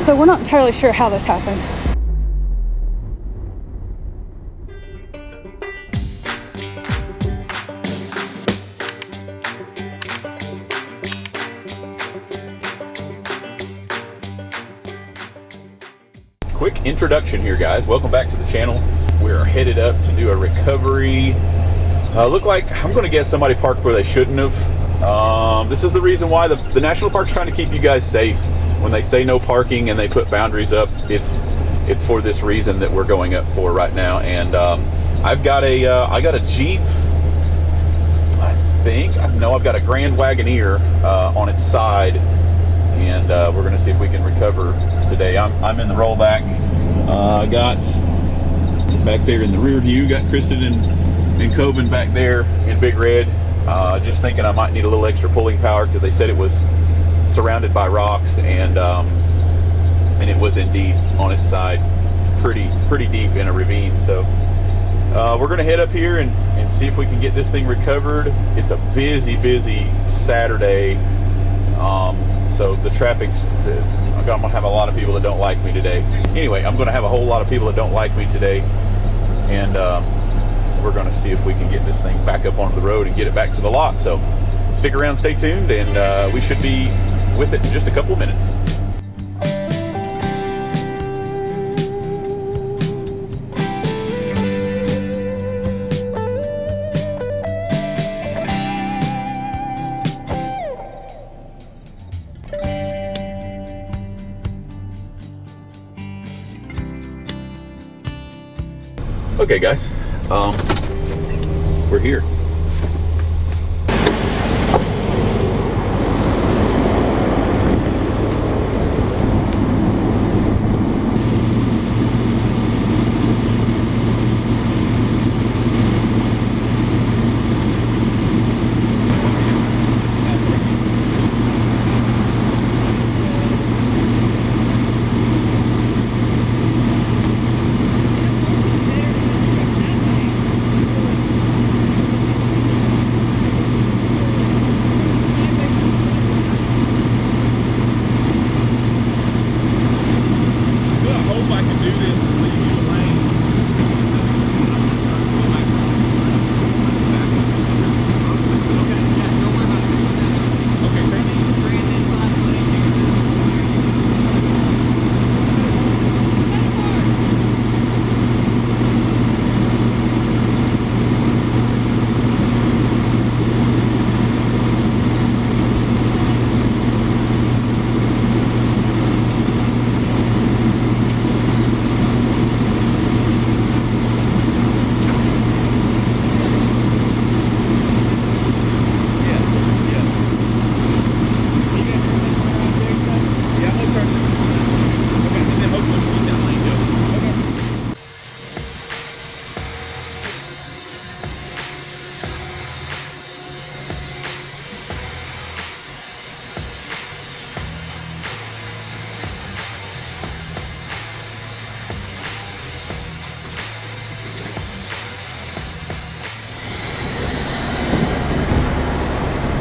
So we're not entirely sure how this happened. Quick introduction here, guys. Welcome back to the channel. We're headed up to do a recovery. Look like, I'm going to guess somebody parked where they shouldn't have. This is the reason why the national park's trying to keep you guys safe. When they say no parking and they put boundaries up, it's for this reason that we're going up for right now. And I got a Jeep. I've got a Grand Wagoneer on its side, and we're going to see if we can recover today. I'm in the rollback. Got back there in the rear view. Got Kristen and Coben back there in Big Red. Just thinking I might need a little extra pulling power because they said it was surrounded by rocks, and it was indeed on its side, pretty deep in a ravine. So we're going to head up here and see if we can get this thing recovered. It's a busy Saturday, so the traffic's I'm going to have a lot of people that don't like me today. Anyway, I'm going to have a whole lot of people that don't like me today, and we're going to see if we can get this thing back up onto the road and get it back to the lot. So stick around, stay tuned, and we should be with it in just a couple of minutes. Okay, guys, we're here.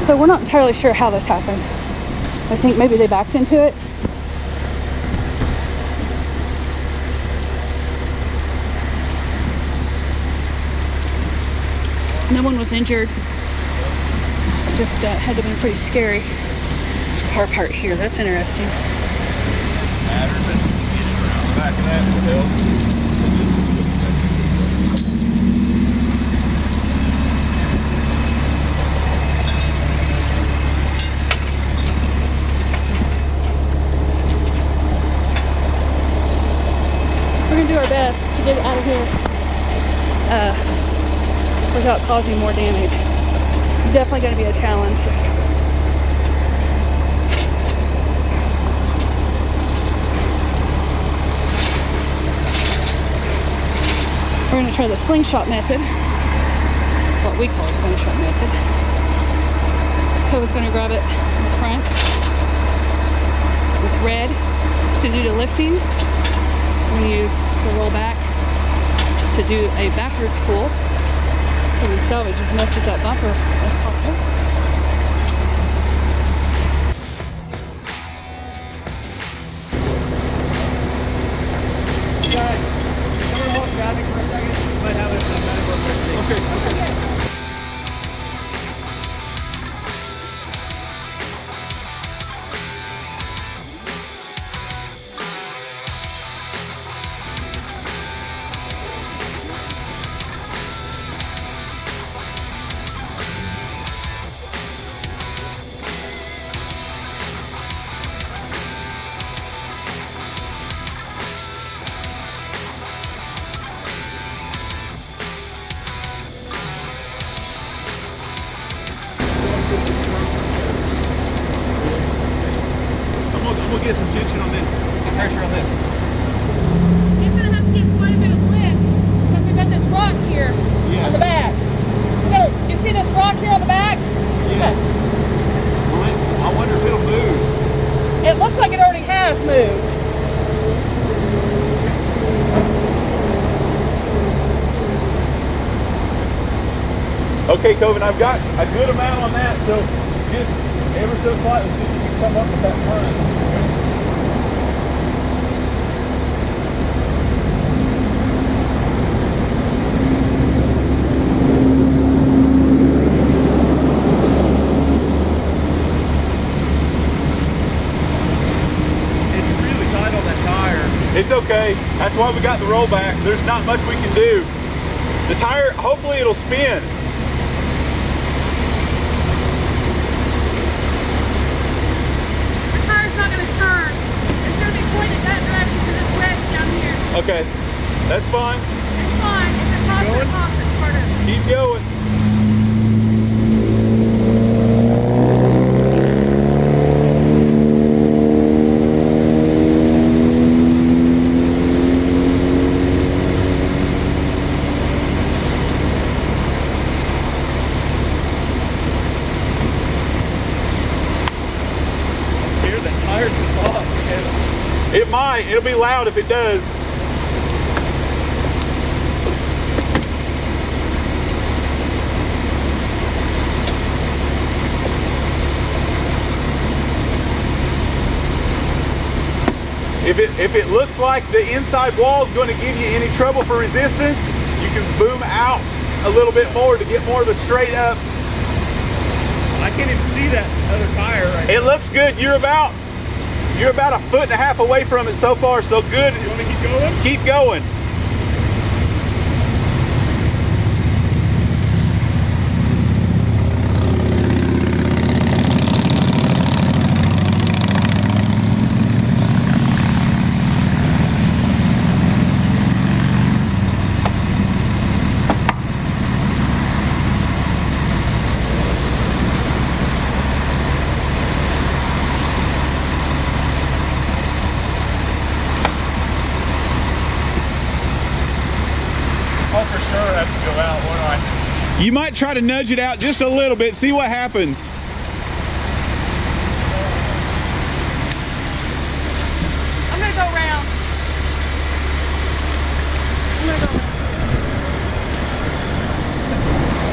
So we're not entirely sure how this happened. I think maybe they backed into it. No one was injured. Just had to be pretty scary. Car part here, that's interesting. Matters and getting around the back of that will help. We're gonna do our best to get it out of here without causing more damage. Definitely gonna be a challenge. We're going to try the slingshot method, what we call a slingshot method. Cova's going to grab it in the front with red to do the lifting. We're going to use the roll back to do a backwards pull so we salvage as much of that bumper as possible. What's the pressure on this? It's gonna have to get quite a bit of lift because we've got this rock here on the back. You see this rock here on the back? Yeah. Well, I wonder if it'll move. It looks like it already has moved. Okay, Towin, I've got a good amount on that, so just ever so slightly, see if you can come up with that front. It's really tight on that tire. It's okay. That's why we got the rollback. There's not much we can do. The tire, hopefully it'll spin. Okay, that's fine. It's fine. If it pops, it pops. It's part of it. Keep going. I'm scared that tire's gonna pop. It might. It'll be loud if it does. If it looks like the inside wall is going to give you any trouble for resistance, you can boom out a little bit more to get more of a straight up. I can't even see that other tire right now. It looks good. You're about a 1.5 foot away from it so far, so good. You want to keep going? Keep going. For sure have to go out, won't I? You might try to nudge it out just a little bit, see what happens. I'm gonna go around.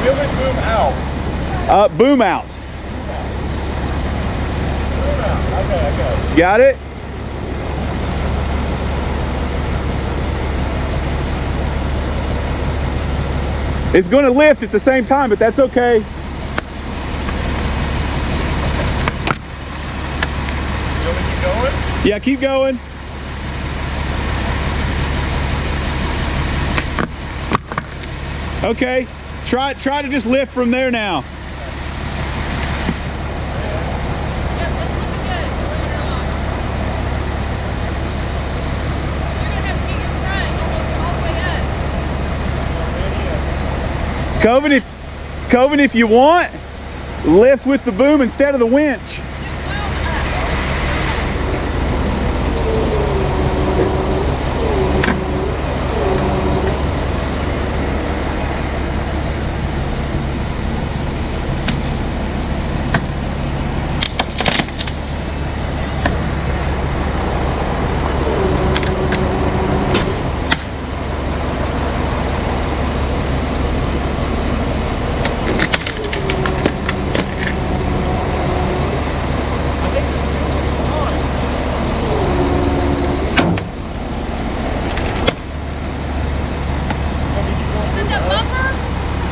Feel it boom out. Boom out. Boom out. Okay, I got it. Got it? It's going to lift at the same time, but that's okay. You want me to keep going? Yeah, keep going. Okay, try to just lift from there now. Yep, it's looking good, believe it or not. So you're gonna have to get your front almost all the way up. Towin, if you want, lift with the boom instead of the winch.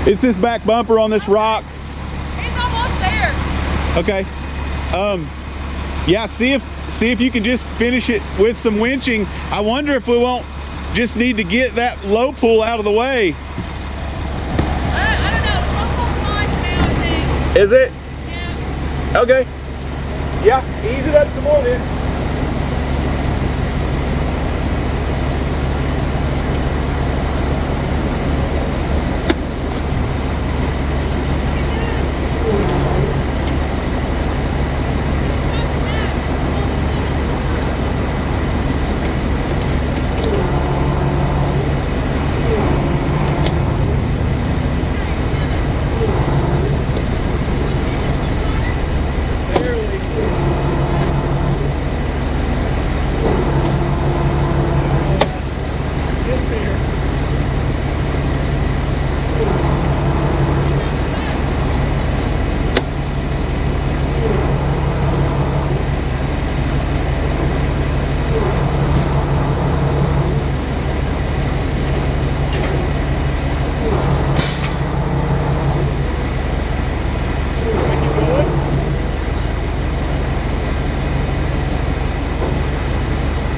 It's this back bumper on this rock. It's almost there. Okay. Yeah, see if you can just finish it with some winching. I wonder if we won't just need to get that low pull out of the way. I don't know. The low pull's fine for now, I think. Is it? Yeah. Okay. Yeah, ease it up some more then.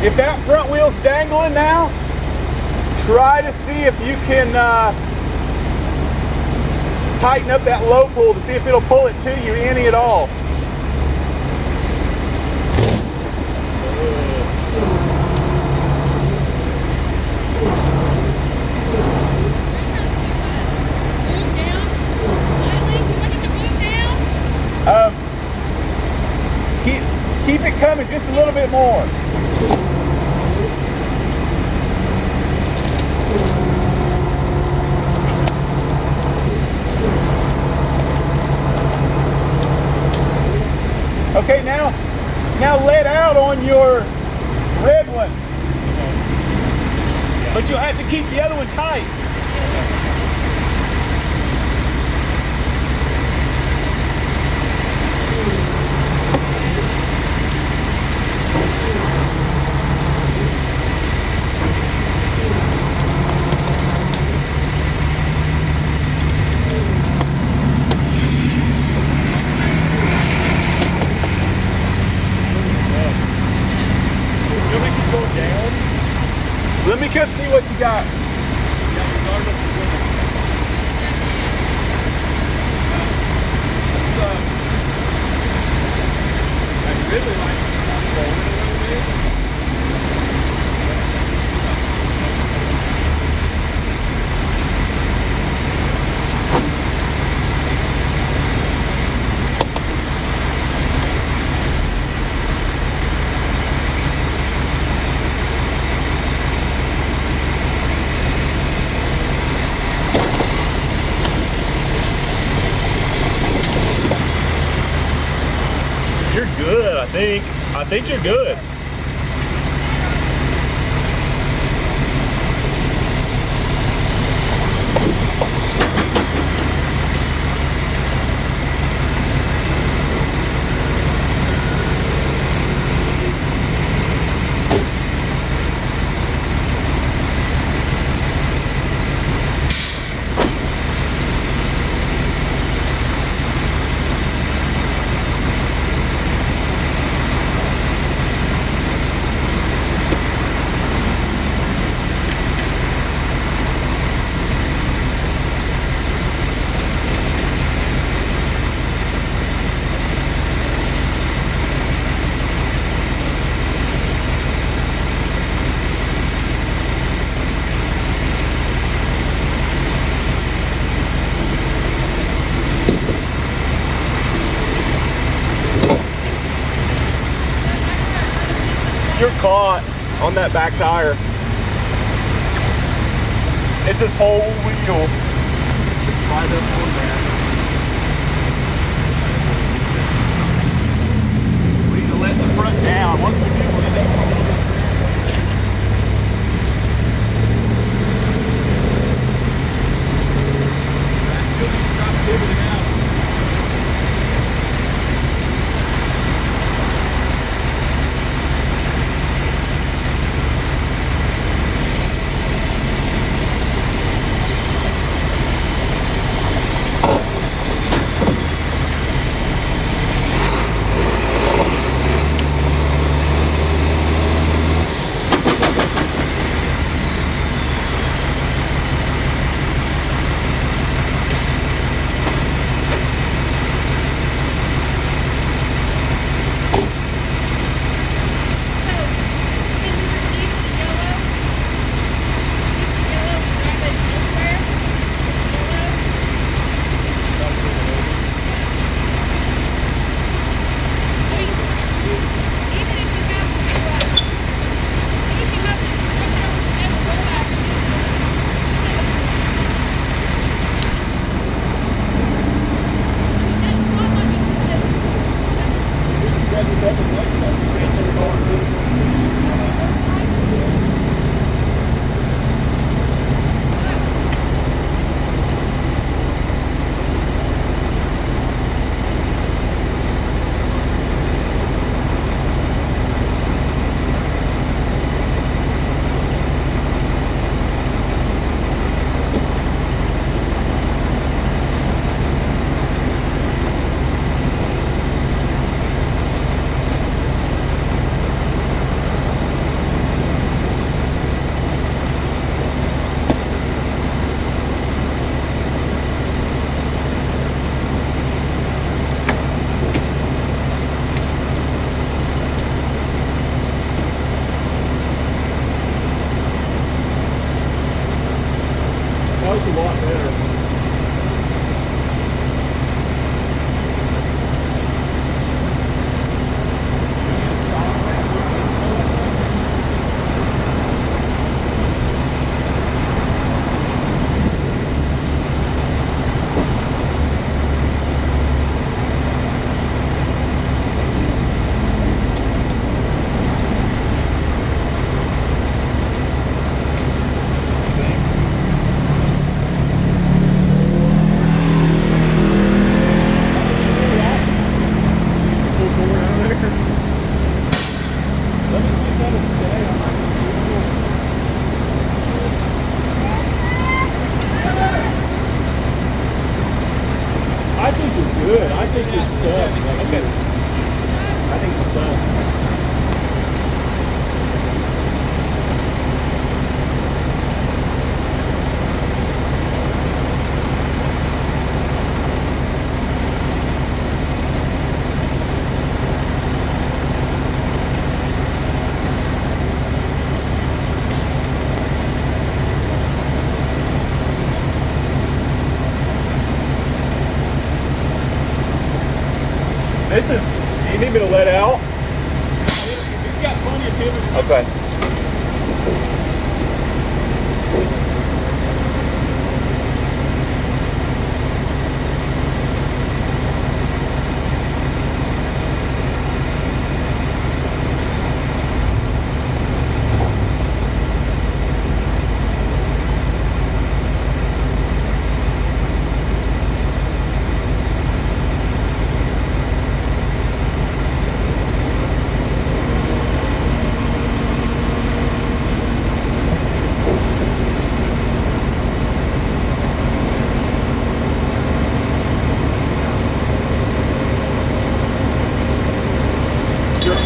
if that front wheel's dangling now, try to see if you can tighten up that low pull to see if it'll pull it to you any at all. Keep it coming just a little bit more. Okay, now let out on your red one. But you'll have to keep the other one tight. Let me come see what you got. I really like rolling a little bit. You're good, I think. I think you're good. You're caught on that back tire. It's this whole wheel right up on that. We need to let the front down. Once we do, we'll let everything out. a lot better. I think it's good. I think it's stuff. Okay. I think it's stuff. This is, you need me to let out? It's got plenty of pivot. Okay.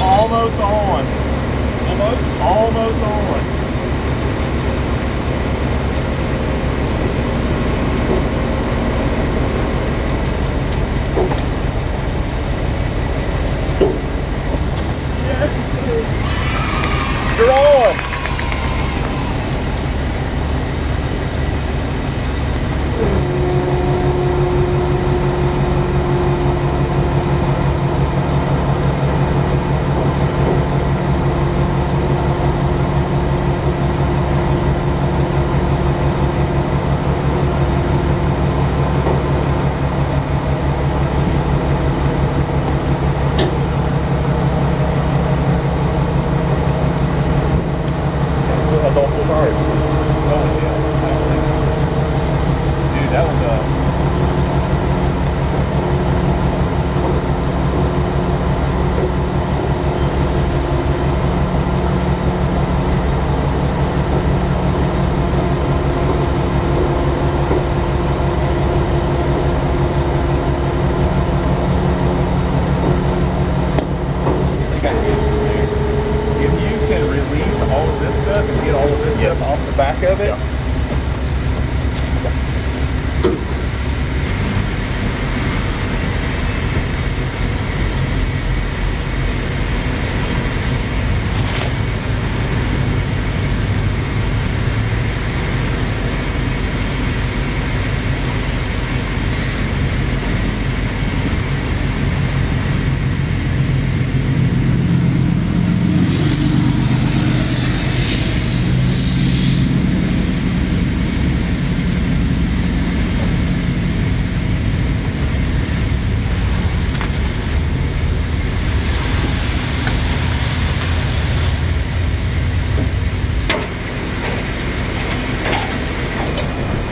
Almost on. Almost on. Yes. You're on. Off the back of it. Yeah.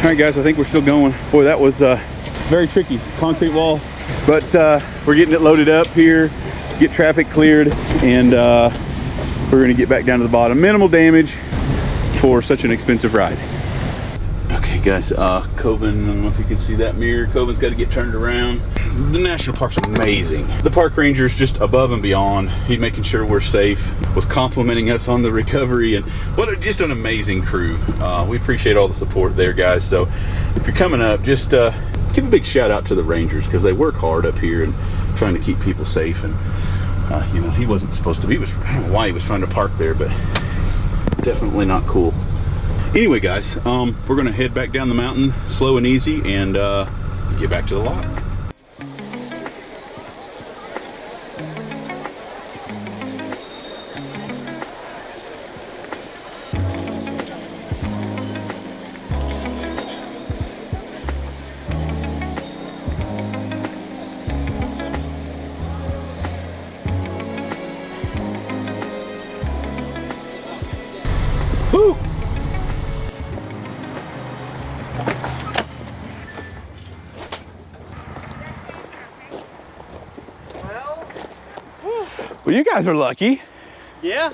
All right, guys, I think we're still going. Boy, that was very tricky, concrete wall, but we're getting it loaded up here, get traffic cleared, and we're gonna get back down to the bottom. Minimal damage for such an expensive ride. Okay, guys, Coven, I don't know if you can see that mirror. Coven's got to get turned around. The national park's amazing. The park ranger's just above and beyond. He's making sure we're safe, was complimenting us on the recovery, and just an amazing crew. We appreciate all the support there, guys. So if you're coming up, just give a big shout out to the rangers, because they work hard up here and trying to keep people safe. And you know, he wasn't supposed to be, I don't know why he was trying to park there, but definitely not cool. Anyway, guys, we're gonna head back down the mountain slow and easy and get back to the lot. Whew. Well, you guys are lucky. Yeah.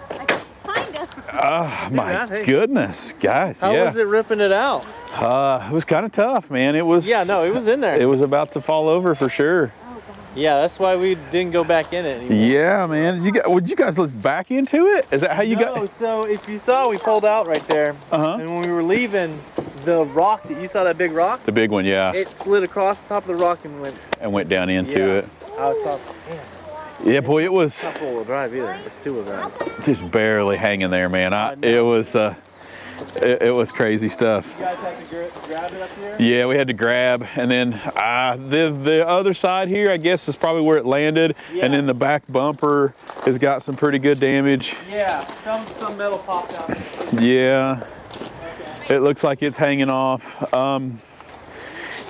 Kinda. Oh my goodness, guys. How was it ripping it out? It was kind of tough, man. It was. Yeah, no, it was in there. It was about to fall over for sure. Yeah, that's why we didn't go back in it anymore. Yeah, man. Would you guys look back into it? Is that how you got? No, so if you saw, we pulled out right there. And when we were leaving, the rock that you saw, that big rock? The big one, yeah. It slid across the top of the rock and went down into it. I was thought, man. Yeah, boy, it was. It's not four-wheel drive either. It's two-wheel drive. Just barely hanging there, man. It was crazy stuff. You guys had to grab it up here? Yeah, we had to grab, and then the other side here, I guess, is probably where it landed, and then the back bumper has got some pretty good damage. Yeah, some metal popped out. Yeah, okay. It looks like it's hanging off.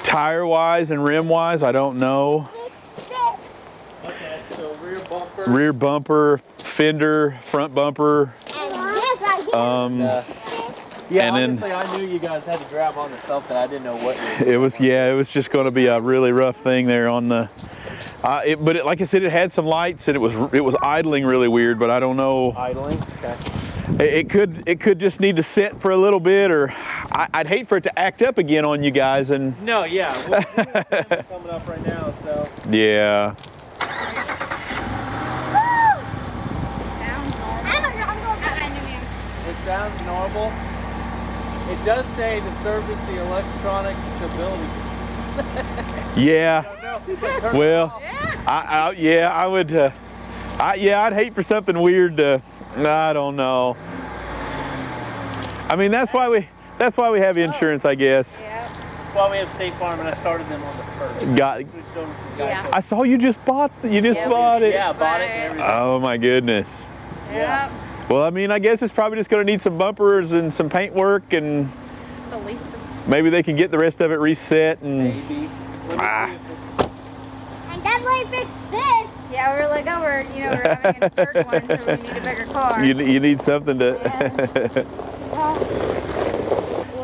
Tire-wise and rim-wise, I don't know. Okay, so rear bumper, fender, front bumper. Yeah, and honestly, then, I knew you guys had to grab onto something. I didn't know what. It was just going to be a really rough thing there on the. But like I said, it had some lights and it was idling really weird. But I don't know. Idling. Okay. It could just need to sit for a little bit, or I'd hate for it to act up again on you guys. And no, yeah, we're coming up right now, so. Yeah. It sounds normal. It does say to service the electronic stability. Yeah. Well, yeah. I would. I'd hate for something weird to. I don't know. I mean, that's why we have insurance, I guess. Yeah. That's why we have State Farm, and I started them on the first. Yeah. I saw you just bought. You just bought it. Yeah, bought it and everything. Oh my goodness. Yeah. Well, I mean, I guess it's probably just going to need some bumpers and some paint work, and maybe they can get the rest of it reset. And maybe. And definitely fix this. Yeah, we're like, we're having a third one, so we need a bigger car. You need something to.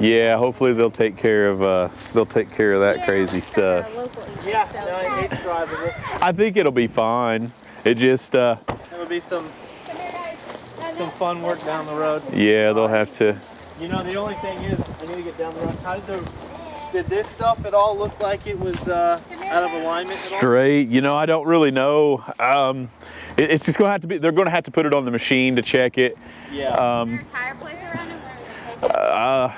Yeah, hopefully they'll take care of that crazy stuff. Yeah, no, I hate driving it. I think it'll be fine. It just it'll be some fun work down the road. Yeah, they'll have to. You know, the only thing is, I need to get down the road. Did this stuff at all look like it was out of alignment? Straight. You know, I don't really know. It's just going to have to be. They're going to have to put it on the machine to check it. Yeah. Is there a tire place around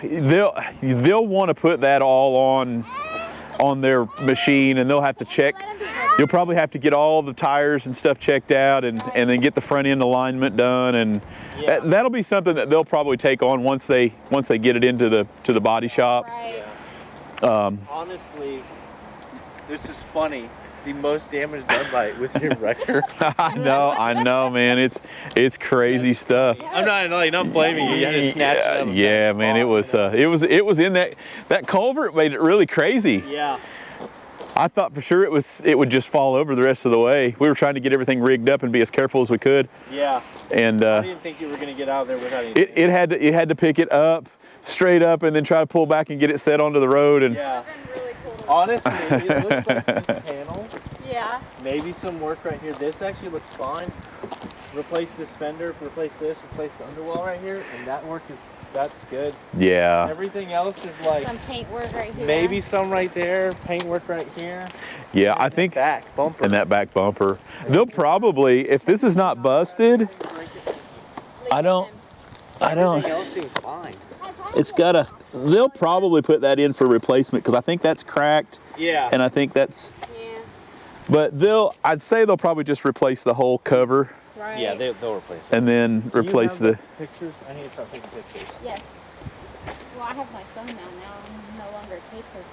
it? They'll want to put that all on their machine, and they'll have to check. You'll probably have to get all the tires and stuff checked out, and then get the front end alignment done, and that'll be something that they'll probably take on once they get it into the body shop. Right. Honestly, this is funny. The most damage done by it was your wrecker. I know, man. It's crazy stuff. I'm not blaming you. You had to snatch it up. Yeah, man. It was in that culvert made it really crazy. Yeah. I thought for sure it would just fall over the rest of the way. We were trying to get everything rigged up and be as careful as we could. Yeah. And I didn't think you were going to get out of there without anything. It had to pick it up straight up and then try to pull back and get it set onto the road. And yeah. Honestly, it looks like this panel. Yeah. Maybe some work right here. This actually looks fine. Replace this fender, replace this, replace the underwall right here, and that's good. Yeah. Everything else is like some paint work right here. Maybe some right there, paint work right here. Yeah, I think back bumper. And that back bumper. They'll probably, if this is not busted, I don't. Everything else seems fine. They'll probably put that in for replacement because I think that's cracked. Yeah. And I think that's. Yeah. But I'd say they'll probably just replace the whole cover. Right. Yeah, they'll replace it. And then replace the pictures. I need to start taking pictures. Yes. Well, I have my phone now. Now I'm no longer a tape person.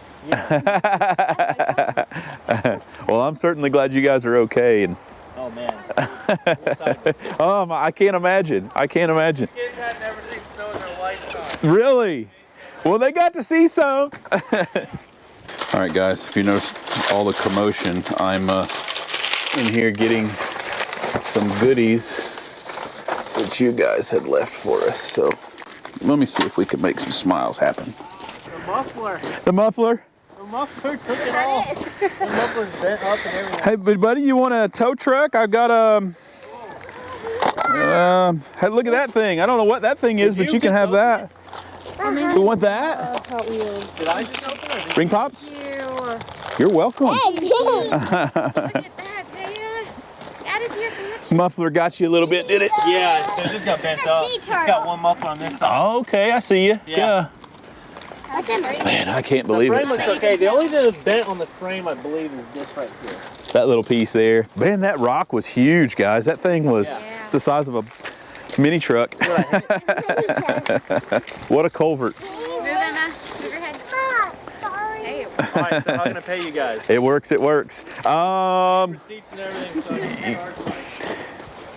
Yeah. Well, I'm certainly glad you guys are okay. And Oh man. I can't imagine. I can't imagine. Kids had never seen snow in their lifetime. Really? Well, they got to see some. All right, guys, if you notice all the commotion, I'm in here getting some goodies that you guys had left for us. So let me see if we can make some smiles happen. The muffler. The muffler? The muffler took it all. The muffler's bent up and everything. Hey, buddy, you want a tow truck? I've got hey, look at that thing. I don't know what that thing is, but you can have that. You want that? Hot Wheels. Did I just open it? Ring pops? You're welcome. Hey, look at that, man. That is your connection. Muffler got you a little bit, did it? Yeah, so it just got bent up. It's got one muffler on this side. Oh, okay, I see you. Yeah. Man, I can't The believe frame it. looks okay. The only thing that's bent on the frame, I believe, is this right here. That little piece there. Man, that rock was huge, guys. That thing was Yeah. the size of a mini truck. What a culvert. Move your head. Sorry. Hey. All right, so how can I pay you guys? It works, it works. Receipts and everything, so I can charge my...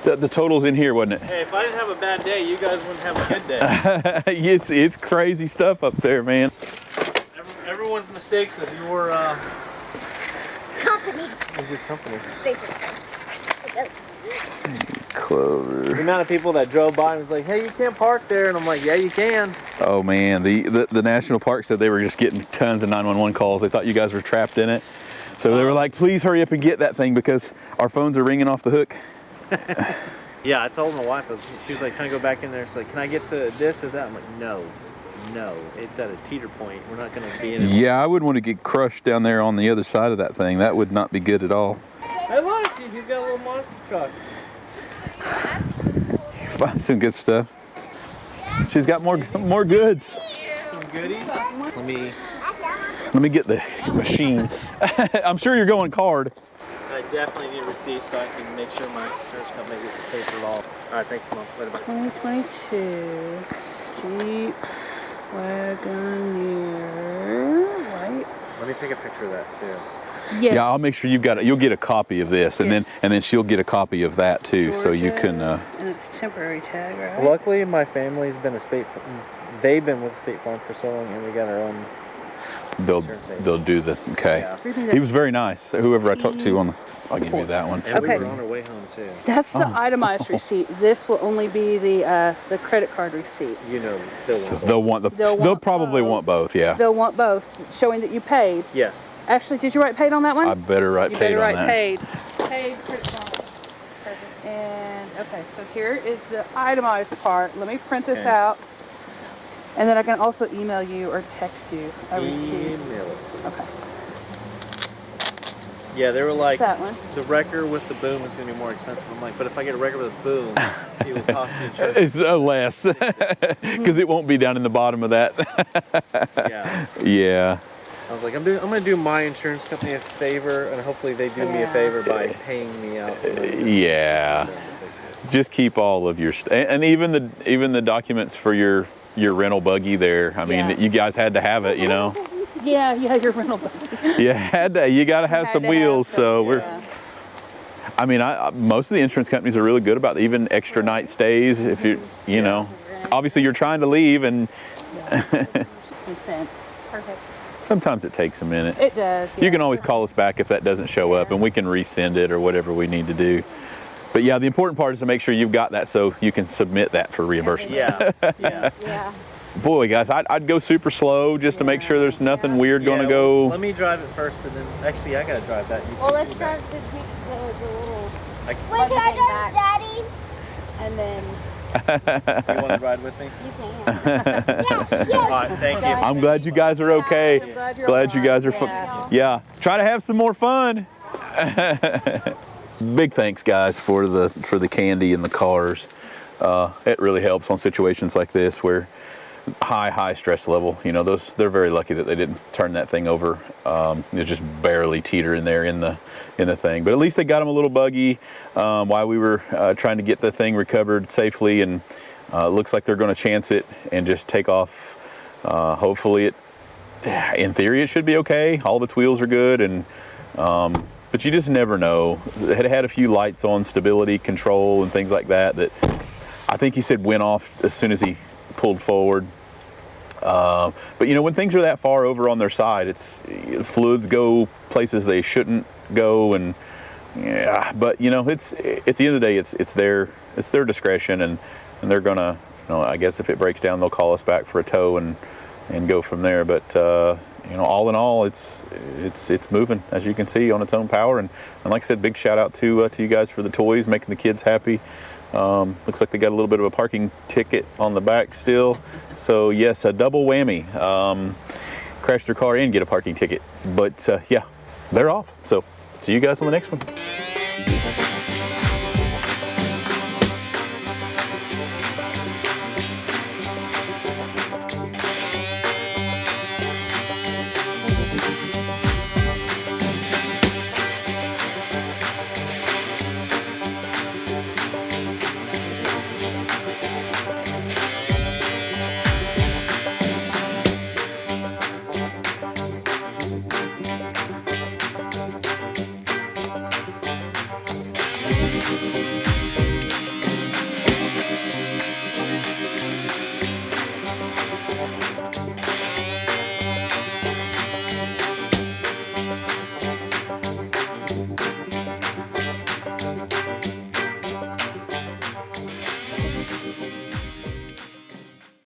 The total's in here, wasn't it? Hey, if I didn't have a bad day, you guys wouldn't have a good day. It's crazy stuff up there, man. Everyone's mistakes is your Company. company. Clover. The amount of people that drove by and was like, "Hey, you can't park there," and I'm like, "Yeah, you can." Oh man, the national park said they were just getting tons of 911 calls. They thought you guys were trapped in it, so they were like, "Please hurry up and get that thing because our phones are ringing off the hook." Yeah, I told my wife, she was like, "Can I go back in there?" She's like, "Can I get this or that?" I'm like, "No, it's at a teeter point. We're not going to be in it." Yeah, I wouldn't want to get crushed down there on the other side of that thing. That would not be good at all. Hey, look, he's got a little monster truck. Find some good stuff. She's got more goods. Some goodies. Let me get the machine. I'm sure you're going card. I definitely need receipts so I can make sure my insurance company gets to pay for it all. All right, thanks, Mom. Later, bye. 2022 Jeep Wagoneer. White. Let me take a picture of that too. Yes. Yeah, I'll make sure you've got it. You'll get a copy of this, and then she'll get a copy of that too, so you can. Georgia, and it's temporary tag, right? Luckily, my family's been they've been with State Farm for so long, and we got our own. They'll do the okay. Yeah. He was very nice. Whoever I talked to I'll give you that one. And we Okay. were on our way home too. That's the Oh. itemized receipt. This will only be the credit card receipt. You know, So they'll probably want both. Yeah. They'll want both, showing that you paid. Yes. Actually, did you write paid on that one? I better write you paid better on write that. paid. Paid credit card. Perfect. And okay, so here is the itemized part. Let me print this Okay. out, and then I can also email you or text you a receipt. Email it. Okay. Yeah, they were like, That one. the wrecker with the boom is going to be more expensive. I'm like, but if I get a wrecker with a boom, it will cost the insurance. It's less because it won't be down in the bottom of that. Yeah. Yeah. I was like, I'm going to do my insurance company a favor, and hopefully they do me a Yeah. favor by paying me out. Yeah. Just keep all of your and even the documents for your rental buggy there. I mean, Yeah. you guys had to have it, you know. Yeah, your rental buddy. You had to. You got to have some wheels. So we're. Yeah. I mean, most of the insurance companies are really good about even extra night stays. If you know, obviously you're trying to leave, and It's been sent. Perfect. sometimes it takes a minute. It does. You yeah. can always call us back if that doesn't show up, and we can resend it or whatever we need to do. But yeah, the important part is to make sure you've got that so you can submit that for reimbursement. Yeah. Yeah. Yeah. Boy, guys, I'd go super slow just to make sure there's nothing weird going to go. Let me drive it first, and then actually I gotta drive that. You Well, take let's me drive back. the little. I- Wait, can I drive Daddy? And then You want to ride with me? you can. All right, thank you. I'm glad you guys are okay. I'm glad you're Glad you guys are alive. yeah. Try to have some more fun. Big thanks, guys, for the candy and the cars. It really helps on situations like this where high stress level. You know, they're very lucky that they didn't turn that thing over. It just barely teetering there in the thing. But at least they got them a little buggy while we were trying to get the thing recovered safely. And it looks like they're going to chance it and just take off Hopefully in theory, it should be okay. All of its wheels are good, and but you just never know. It had a few lights on stability control and things like that that I think he said went off as soon as he pulled forward. But you know, when things are that far over on their side, it's fluids go places they shouldn't go, and yeah. But you know, it's at the end of the day, it's their discretion, and they're gonna, you know, I guess if it breaks down, they'll call us back for a tow and go from there. But you know, all in all, it's moving, as you can see, on its own power. And like I said, big shout out to you guys for the toys, making the kids happy. Looks like they got a little bit of a parking ticket on the back still. So yes, a double whammy. Crash their car and get a parking ticket. But yeah, they're off. So see you guys on the next one.